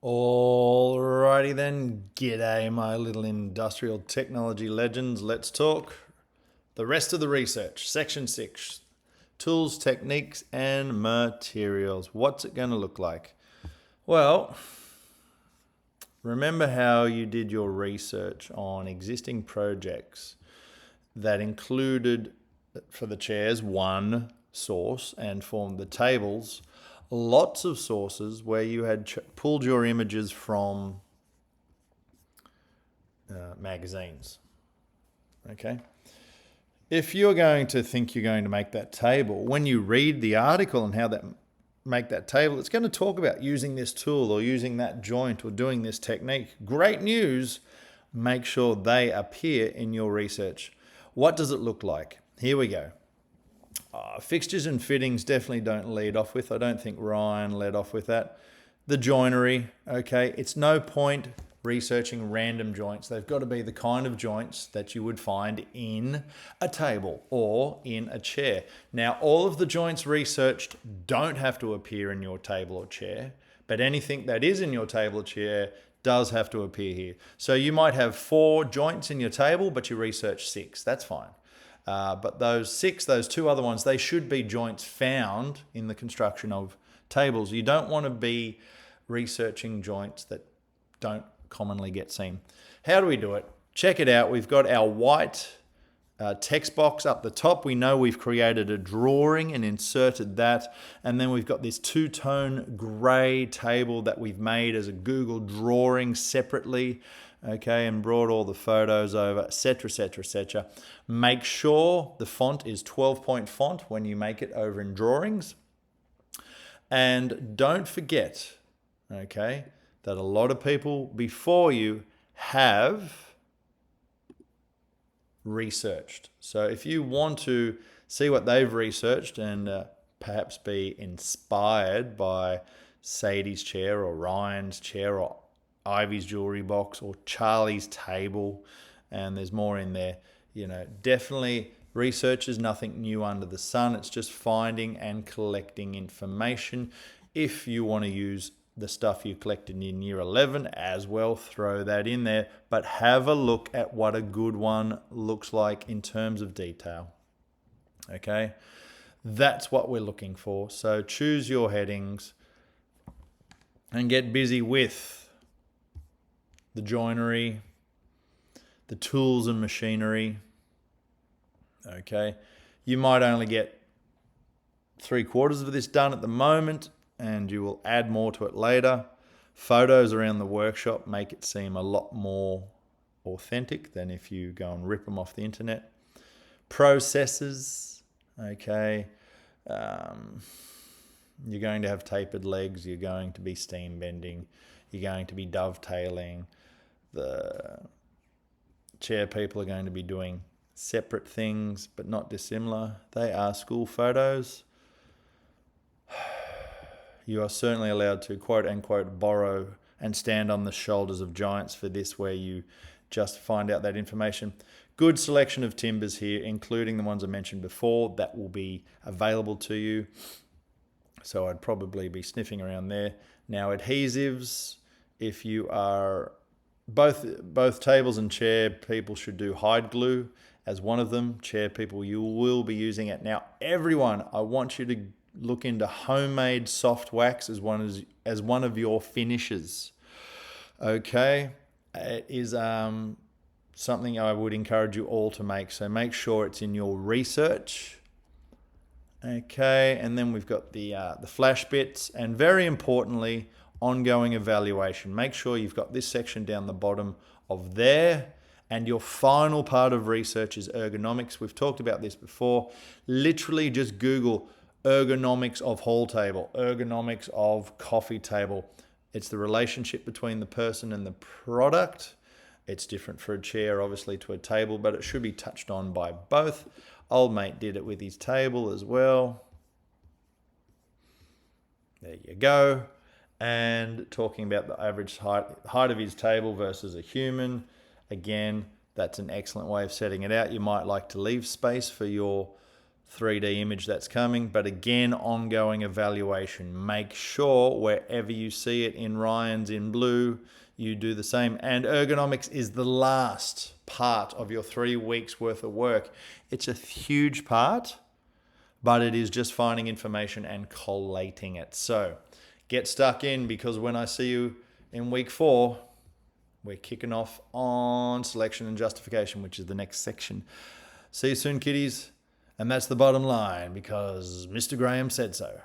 Alrighty then, g'day my little industrial technology legends. Let's talk the rest of the research. Section 6, tools, techniques and materials. What's it going to look like? Well, remember how you did your research on existing projects that included, for the chairs, one source and formed the tables, lots of sources where you had pulled your images from magazines. Okay. If you're going to think you're going to make that table, when you read the article and how that make that table, it's going to talk about using this tool or using that joint or doing this technique. Great news. Make sure they appear in your research. What does it look like? Here we go. Fixtures and fittings definitely don't lead off with. I don't think Ryan led off with that. The joinery, okay. It's no point researching random joints. They've got to be the kind of joints that you would find in a table or in a chair. Now, all of the joints researched don't have to appear in your table or chair, but anything that is in your table or chair does have to appear here. So you might have 4 joints in your table, but you research 6. That's fine. But those 6, those 2 other ones, they should be joints found in the construction of tables. You don't want to be researching joints that don't commonly get seen. How do we do it? Check it out. We've got our white text box up the top. We know we've created a drawing and inserted that. And then we've got this 2-tone gray table that we've made as a Google drawing separately. Okay, and brought all the photos over, etc., etc., etc. Make sure the font is 12-point font when you make it over in drawings. And don't forget, okay, that a lot of people before you have researched. So if you want to see what they've researched and perhaps be inspired by Sadie's chair or Ryan's chair or Ivy's jewelry box or Charlie's table, and there's more in there, definitely research is nothing new under the sun. It's just finding and collecting information. If you want to use the stuff you collected in year 11 as well, throw that in there, but have a look at what a good one looks like in terms of detail. Okay, that's what we're looking for. So choose your headings and get busy with the joinery, the tools and machinery. Okay, you might only get 3/4 of this done at the moment, and you will add more to it later. Photos around the workshop make it seem a lot more authentic than if you go and rip them off the internet. Processes, okay. You're going to have tapered legs, you're going to be steam bending, you're going to be dovetailing. The chair people are going to be doing separate things, but not dissimilar. They are school photos. You are certainly allowed to quote unquote borrow and stand on the shoulders of giants for this, where you just find out that information. Good selection of timbers here, including the ones I mentioned before, that will be available to you. So I'd probably be sniffing around there. Now, adhesives, if you are both tables and chair people should do hide glue as one of them. Chair people, you will be using it. Now, everyone, I want you to look into homemade soft wax as one of your finishes. Okay, it is something I would encourage you all to make. So make sure it's in your research. Okay, and then we've got the flash bits, and very importantly, ongoing evaluation. Make sure you've got this section down the bottom of there, and your final part of research is ergonomics. We've talked about this before. Literally just Google ergonomics of hall table, ergonomics of coffee table. It's the relationship between the person and the product. It's different for a chair, obviously, to a table, but it should be touched on by both. Old mate did it with his table as well. There you go. And talking about the average height of his table versus a human. Again, that's an excellent way of setting it out. You might like to leave space for your 3D image that's coming. But again, ongoing evaluation. Make sure wherever you see it in Ryan's in blue, you do the same. And ergonomics is the last part of your 3 weeks worth of work. It's a huge part, but it is just finding information and collating it. So get stuck in, because when I see you in week 4, we're kicking off on selection and justification, which is the next section. See you soon, kiddies. And that's the bottom line, because Mr. Graham said so.